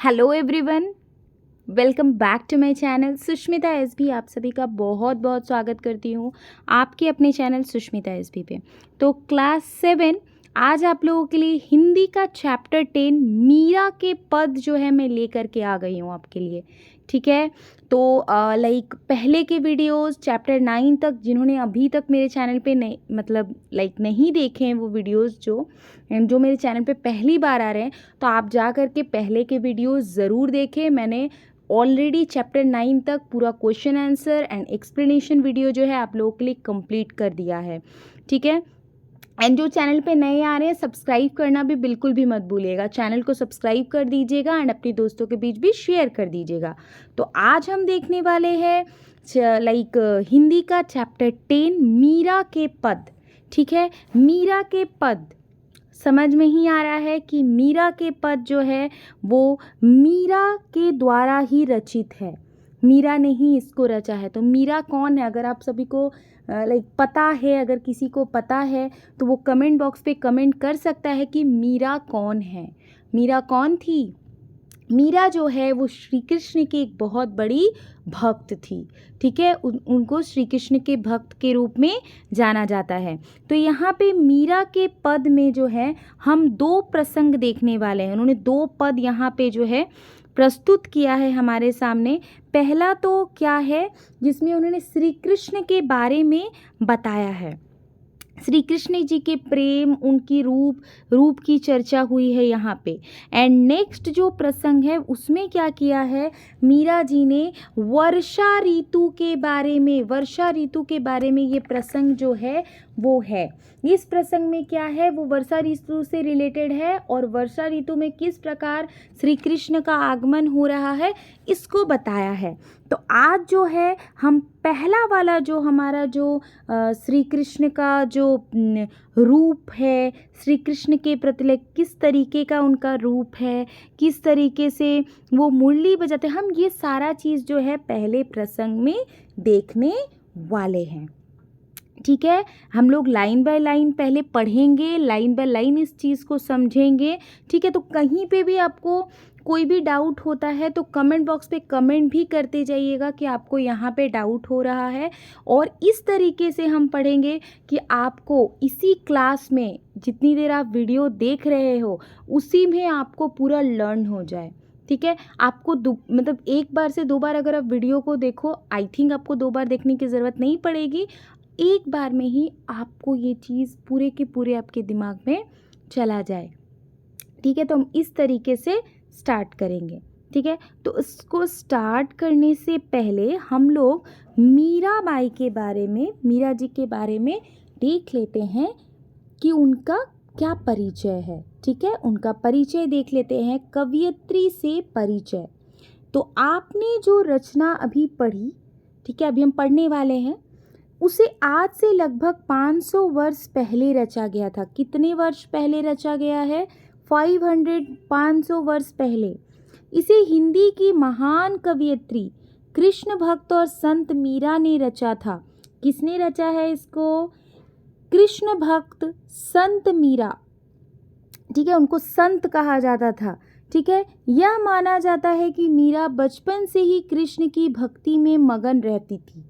Hello everyone, welcome back to my channel Sushmita SB. आप सभी का बहुत बहुत स्वागत करती हूँ आपके अपने चैनल सुष्मिता एसबी पे। तो क्लास 7 आज आप लोगों के लिए हिंदी का चैप्टर 10 मीरा के पद जो है मैं लेकर के आ गई हूँ आपके लिए। ठीक है, तो पहले के वीडियोस चैप्टर 9 तक जिन्होंने अभी तक मेरे चैनल पे नहीं देखे हैं वो वीडियोस जो मेरे चैनल पे पहली बार आ रहे हैं, तो आप जा कर के पहले के वीडियोस ज़रूर देखें। मैंने ऑलरेडी चैप्टर 9 तक पूरा question answer and explanation video जो है आप लोगों के लिए कंप्लीट कर दिया है। ठीक है, एंड जो चैनल पे नए आ रहे हैं सब्सक्राइब करना भी बिल्कुल भी मत भूलिएगा। चैनल को सब्सक्राइब कर दीजिएगा एंड अपने दोस्तों के बीच भी शेयर कर दीजिएगा। तो आज हम देखने वाले हैं हिंदी का चैप्टर 10 मीरा के पद। ठीक है, मीरा के पद समझ में ही आ रहा है कि मीरा के पद जो है वो मीरा के द्वारा ही रचित है, मीरा ने ही इसको रचा है। तो मीरा कौन है? अगर आप सभी को पता है, अगर किसी को पता है तो वो कमेंट बॉक्स पे कमेंट कर सकता है कि मीरा कौन है। मीरा कौन थी? मीरा जो है वो श्री कृष्ण की एक बहुत बड़ी भक्त थी। ठीक है, उनको श्री कृष्ण के भक्त के रूप में जाना जाता है। तो यहाँ पे मीरा के पद में जो है हम 2 प्रसंग देखने वाले हैं। उन्होंने 2 पद यहाँ पे जो है प्रस्तुत किया है हमारे सामने। पहला तो क्या है जिसमें उन्होंने श्री कृष्ण के बारे में बताया है, श्री कृष्ण जी के प्रेम, उनकी रूप की चर्चा हुई है यहाँ पे। एंड नेक्स्ट जो प्रसंग है उसमें क्या किया है, मीरा जी ने वर्षा ऋतु के बारे में ये प्रसंग जो है वो है। इस प्रसंग में क्या है, वो वर्षा ऋतु से रिलेटेड है और वर्षा ऋतु में किस प्रकार श्री कृष्ण का आगमन हो रहा है इसको बताया है। तो आज जो है हम पहला वाला जो हमारा श्री कृष्ण का जो रूप है, श्री कृष्ण के प्रति किस तरीके का उनका रूप है, किस तरीके से वो मुरली बजाते, हम ये सारा चीज़ जो है पहले प्रसंग में देखने वाले हैं। ठीक है, हम लोग लाइन बाय लाइन पहले पढ़ेंगे, लाइन बाय लाइन इस चीज़ को समझेंगे। ठीक है, तो कहीं पे भी आपको कोई भी डाउट होता है तो कमेंट बॉक्स पे कमेंट भी करते जाइएगा कि आपको यहाँ पे डाउट हो रहा है। और इस तरीके से हम पढ़ेंगे कि आपको इसी क्लास में जितनी देर आप वीडियो देख रहे हो उसी में आपको पूरा लर्न हो जाए। ठीक है, आपको एक बार से 2 बार अगर आप वीडियो को देखो, आई थिंक आपको 2 बार देखने की ज़रूरत नहीं पड़ेगी। एक बार में ही आपको ये चीज़ पूरे के पूरे आपके दिमाग में चला जाए। ठीक है, तो हम इस तरीके से स्टार्ट करेंगे। ठीक है, तो इसको स्टार्ट करने से पहले हम लोग मीराबाई के बारे में, मीरा जी के बारे में देख लेते हैं कि उनका क्या परिचय है। ठीक है, उनका परिचय देख लेते हैं, कवयित्री से परिचय। तो आपने जो रचना अभी पढ़ी, ठीक है, अभी हम पढ़ने वाले हैं, उसे आज से लगभग 500 वर्ष पहले रचा गया था। कितने वर्ष पहले रचा गया है? 500 वर्ष पहले। इसे हिंदी की महान कवयित्री, कृष्ण भक्त और संत मीरा ने रचा था। किसने रचा है इसको? कृष्ण भक्त संत मीरा। ठीक है, उनको संत कहा जाता था। ठीक है, यह माना जाता है कि मीरा बचपन से ही कृष्ण की भक्ति में मगन रहती थी।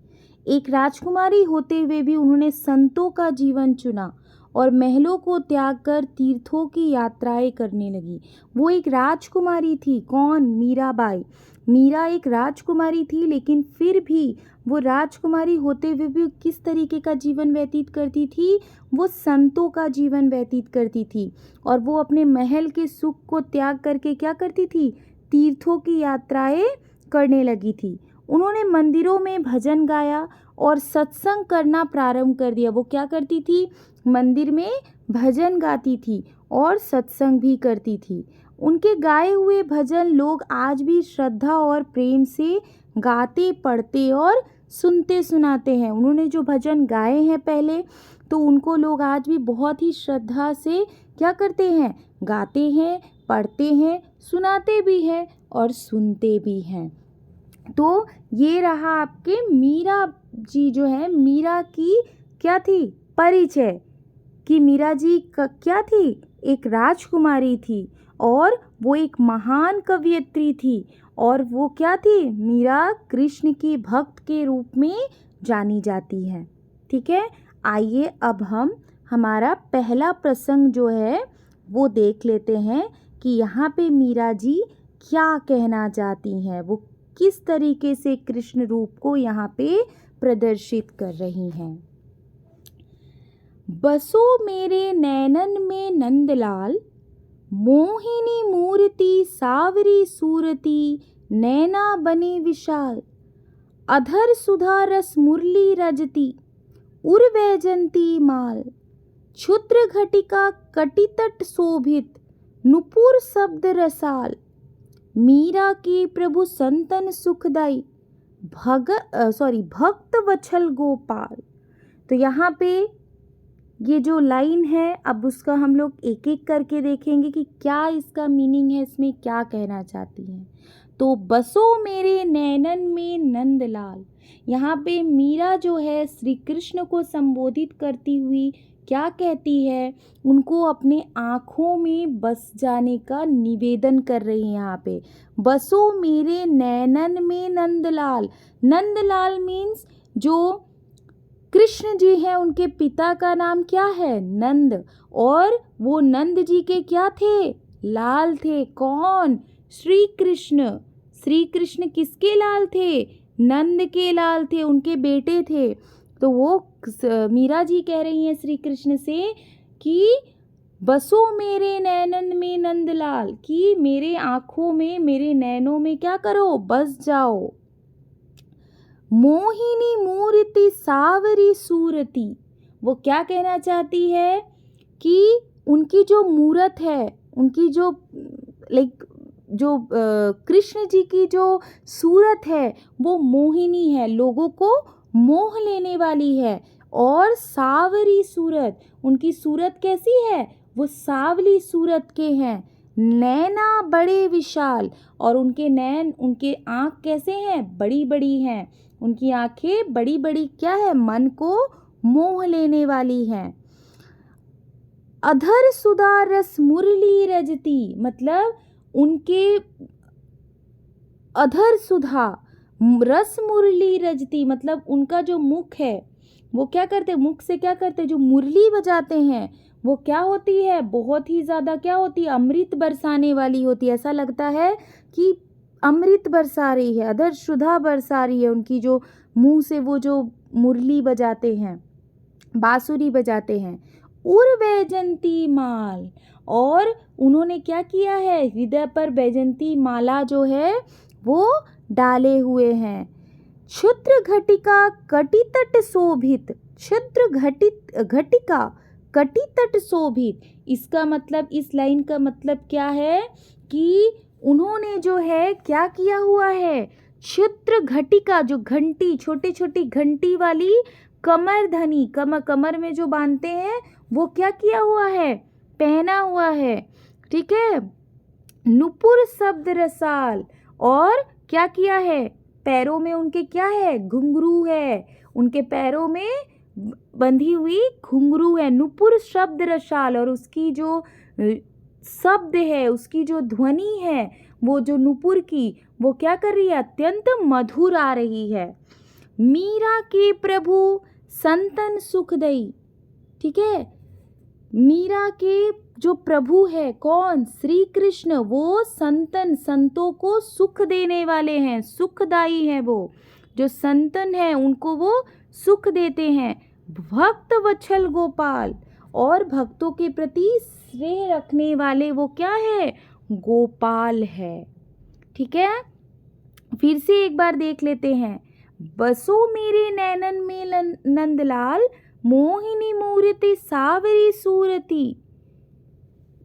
एक राजकुमारी होते हुए भी उन्होंने संतों का जीवन चुना और महलों को त्याग कर तीर्थों की यात्राएं करने लगी। वो एक राजकुमारी थी। कौन? मीराबाई। मीरा एक राजकुमारी थी, लेकिन फिर भी वो राजकुमारी होते हुए भी किस तरीके का जीवन व्यतीत करती थी? वो संतों का जीवन व्यतीत करती थी। और वो अपने महल के सुख को त्याग करके क्या करती थी? तीर्थों की यात्राएं करने लगी थी। उन्होंने मंदिरों में भजन गाया और सत्संग करना प्रारंभ कर दिया। वो क्या करती थी? मंदिर में भजन गाती थी और सत्संग भी करती थी। उनके गाए हुए भजन लोग आज भी श्रद्धा और प्रेम से गाते, पढ़ते और सुनते सुनाते हैं। उन्होंने जो भजन गाए हैं पहले, तो उनको लोग आज भी बहुत ही श्रद्धा से क्या करते हैं? गाते हैं, पढ़ते हैं, सुनाते भी हैं और सुनते भी हैं। तो ये रहा आपके मीरा जी जो है, मीरा की क्या थी? परिचय कि मीरा जी क्या थी? एक राजकुमारी थी और वो एक महान कवयित्री थी और वो क्या थी, मीरा कृष्ण की भक्त के रूप में जानी जाती है। ठीक है, आइए अब हम हमारा पहला प्रसंग जो है वो देख लेते हैं कि यहाँ पे मीरा जी क्या कहना चाहती हैं, वो किस तरीके से कृष्ण रूप को यहाँ पे प्रदर्शित कर रही हैं। बसो मेरे नैनन में नंदलाल, मोहिनी मूर्ति सावरी सूरती, नैना बने विशाल, अधर सुधा रस मुरली रजती, उर्वैजंती माल, क्षुद्र घटिका कटितट शोभित, नुपुर शब्द रसाल, मीरा के प्रभु संतन सुखदाई, भक्त वत्सल गोपाल। तो यहाँ पे ये जो लाइन है, अब उसका हम लोग एक एक करके देखेंगे कि क्या इसका मीनिंग है, इसमें क्या कहना चाहती हैं। तो बसो मेरे नैनन में नंदलाल, यहाँ पे मीरा जो है श्री कृष्ण को संबोधित करती हुई क्या कहती है, उनको अपने आँखों में बस जाने का निवेदन कर रही है। यहाँ पे बसो मेरे नैनन में नंदलाल, नंदलाल मीन्स जो कृष्ण जी हैं उनके पिता का नाम क्या है, नंद, और वो नंद जी के क्या थे, लाल थे। कौन, श्री कृष्ण। श्री कृष्ण किसके लाल थे, नंद के लाल थे, उनके बेटे थे। तो वो मीरा जी कह रही हैं श्री कृष्ण से कि बसो मेरे नैनन में नंदलाल, कि मेरे आँखों में, मेरे नैनों में क्या करो, बस जाओ। मोहिनी मूर्ति सावरी सूरती, वो क्या कहना चाहती है कि उनकी जो मूरत है, उनकी जो कृष्ण जी की जो सूरत है वो मोहिनी है, लोगों को मोह लेने वाली है। और सावरी सूरत, उनकी सूरत कैसी है, वो सावली सूरत के हैं। नैना बड़े विशाल, और उनके नैन, उनके आँख कैसे हैं, बड़ी बड़ी हैं। उनकी आंखें बड़ी बड़ी क्या है, मन को मोह लेने वाली हैं। अधर सुधा रस मुरली रजती, मतलब उनके अधर सुधा रस मुरली रजती, मतलब उनका जो मुख है वो क्या करते, मुख से क्या करते, जो मुरली बजाते हैं वो क्या होती है, बहुत ही ज़्यादा क्या होती है, अमृत बरसाने वाली होती है। ऐसा लगता है कि अमृत बरसा रही है, अधर सुधा बरसा रही है। उनकी जो मुंह से वो जो मुरली बजाते हैं, बांसुरी बजाते हैं। उर्वैजंती माल, और उन्होंने क्या किया है, हृदय पर वैजंती माला जो है वो डाले हुए हैं। क्षुद्र घटिका कटितट शोभित, क्षुद्र घटिका कटितट शोभित, इसका मतलब, इस लाइन का मतलब क्या है कि उन्होंने जो है क्या किया हुआ है, क्षुद्र घटिका, जो घंटी, छोटी छोटी घंटी वाली कमर धनी, कमर में जो बांधते हैं वो क्या किया हुआ है, पहना हुआ है। ठीक है, नुपुर शब्द रसाल, और क्या किया है, पैरों में उनके क्या है, घुंघरू है, उनके पैरों में बंधी हुई घुंघरू है। नुपुर शब्द रसाल, और उसकी जो शब्द है, उसकी जो ध्वनि है, वो जो नुपुर की, वो क्या कर रही है, अत्यंत मधुर आ रही है। मीरा के प्रभु संतन सुखदई, ठीक है, मीरा के जो प्रभु है कौन, श्री कृष्ण, वो संतन, संतों को सुख देने वाले हैं, सुखदाई हैं। वो जो संतन है उनको वो सुख देते हैं। भक्त वत्सल गोपाल, और भक्तों के प्रति स्नेह रखने वाले वो क्या है, गोपाल है। ठीक है, फिर से एक बार देख लेते हैं। बसो मेरे नैनन में नंदलाल, मोहिनी मूर्ति सावरी सूरती,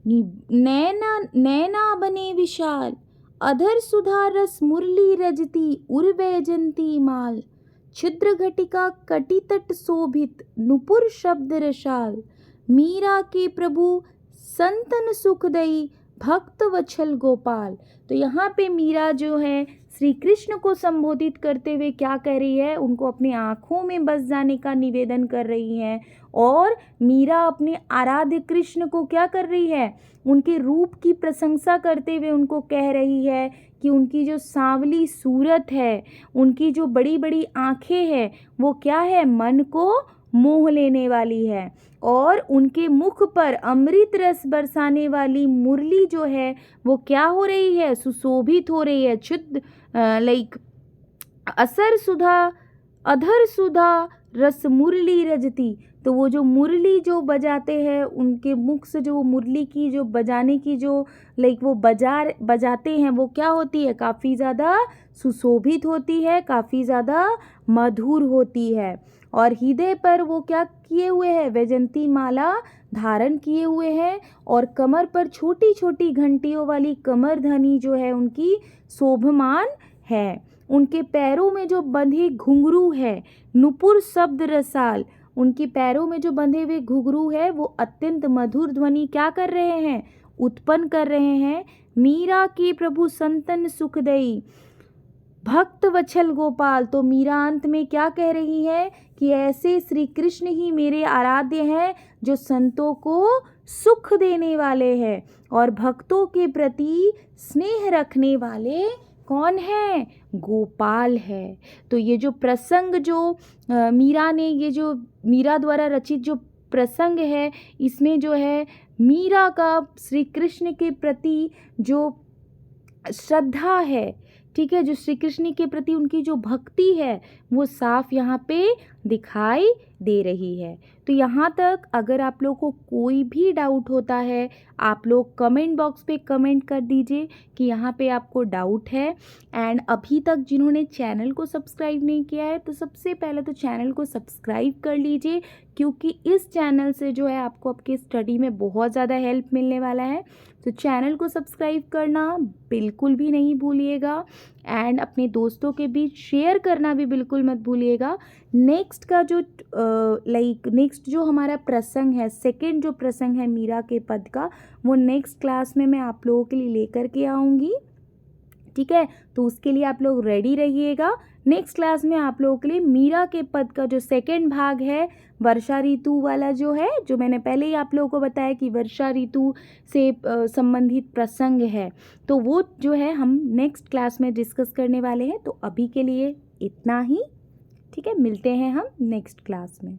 नैना बने विशाल, अधर सुधा रस मुरली रजती, उर्वैजंती माल, क्षुद्र घटिका कटितट शोभित, नुपुर शब्द रसाल, मीरा के प्रभु संतन सुखदई, भक्त वत्सल गोपाल। तो यहाँ पे मीरा जो है श्री कृष्ण को संबोधित करते हुए क्या कह रही है, उनको अपनी आँखों में बस जाने का निवेदन कर रही है। और मीरा अपने आराध्य कृष्ण को क्या कर रही है, उनके रूप की प्रशंसा करते हुए उनको कह रही है कि उनकी जो सांवली सूरत है, उनकी जो बड़ी बड़ी आँखें हैं, वो क्या है, मन को मोह लेने वाली है। और उनके मुख पर अमृत रस बरसाने वाली मुरली जो है वो क्या हो रही है, सुशोभित हो रही है। शुद्ध लाइक असर सुधा अधर सुधा रस मुरली रजती। तो वो जो मुरली जो बजाते हैं, उनके मुख से जो मुरली की जो बजाने की जो लाइक वो बजाते हैं, वो क्या होती है, काफ़ी ज़्यादा सुशोभित होती है, काफ़ी ज़्यादा मधुर होती है। और हृदय पर वो क्या किए हुए हैं, वैजंती माला धारण किए हुए हैं। और कमर पर छोटी छोटी घंटियों वाली कमर धनी जो है उनकी शोभमान है। उनके पैरों में जो बंधे घुंघरू है, नुपुर शब्द रसाल। उनके पैरों में जो बंधे हुए घुंघरू है वो अत्यंत मधुर ध्वनि क्या कर रहे हैं, उत्पन्न कर रहे हैं। मीरा के प्रभु संतन सुखदई भक्त वत्सल गोपाल। तो मीरा अंत में क्या कह रही है कि ऐसे श्री कृष्ण ही मेरे आराध्य हैं जो संतों को सुख देने वाले हैं और भक्तों के प्रति स्नेह रखने वाले कौन है, गोपाल है। तो ये जो प्रसंग जो मीरा ने, ये जो मीरा द्वारा रचित जो प्रसंग है, इसमें जो है मीरा का श्री कृष्ण के प्रति जो श्रद्धा है, ठीक है, जो श्री कृष्ण के प्रति उनकी जो भक्ति है वो साफ यहाँ पे दिखाई दे रही है। तो यहाँ तक अगर आप लोग को कोई भी डाउट होता है, आप लोग कमेंट बॉक्स पे कमेंट कर दीजिए कि यहाँ पे आपको डाउट है। एंड अभी तक जिन्होंने चैनल को सब्सक्राइब नहीं किया है तो सबसे पहले तो चैनल को सब्सक्राइब कर लीजिए, क्योंकि इस चैनल से जो है आपको आपके स्टडी में बहुत ज़्यादा हेल्प मिलने वाला है। तो चैनल को सब्सक्राइब करना बिल्कुल भी नहीं भूलिएगा एंड अपने दोस्तों के बीच शेयर करना भी बिल्कुल मत भूलिएगा। नेक्स्ट का जो नेक्स्ट जो हमारा प्रसंग है, सेकंड जो प्रसंग है मीरा के पद का, वो नेक्स्ट क्लास में मैं आप लोगों के लिए लेकर के आऊँगी, ठीक है। तो उसके लिए आप लोग रेडी रहिएगा। नेक्स्ट क्लास में आप लोगों के लिए मीरा के पद का जो सेकंड भाग है, वर्षा ऋतु वाला जो है, जो मैंने पहले ही आप लोगों को बताया कि वर्षा ऋतु से संबंधित प्रसंग है, तो वो जो है हम नेक्स्ट क्लास में डिस्कस करने वाले हैं। तो अभी के लिए इतना ही, ठीक है। मिलते हैं हम नेक्स्ट क्लास में।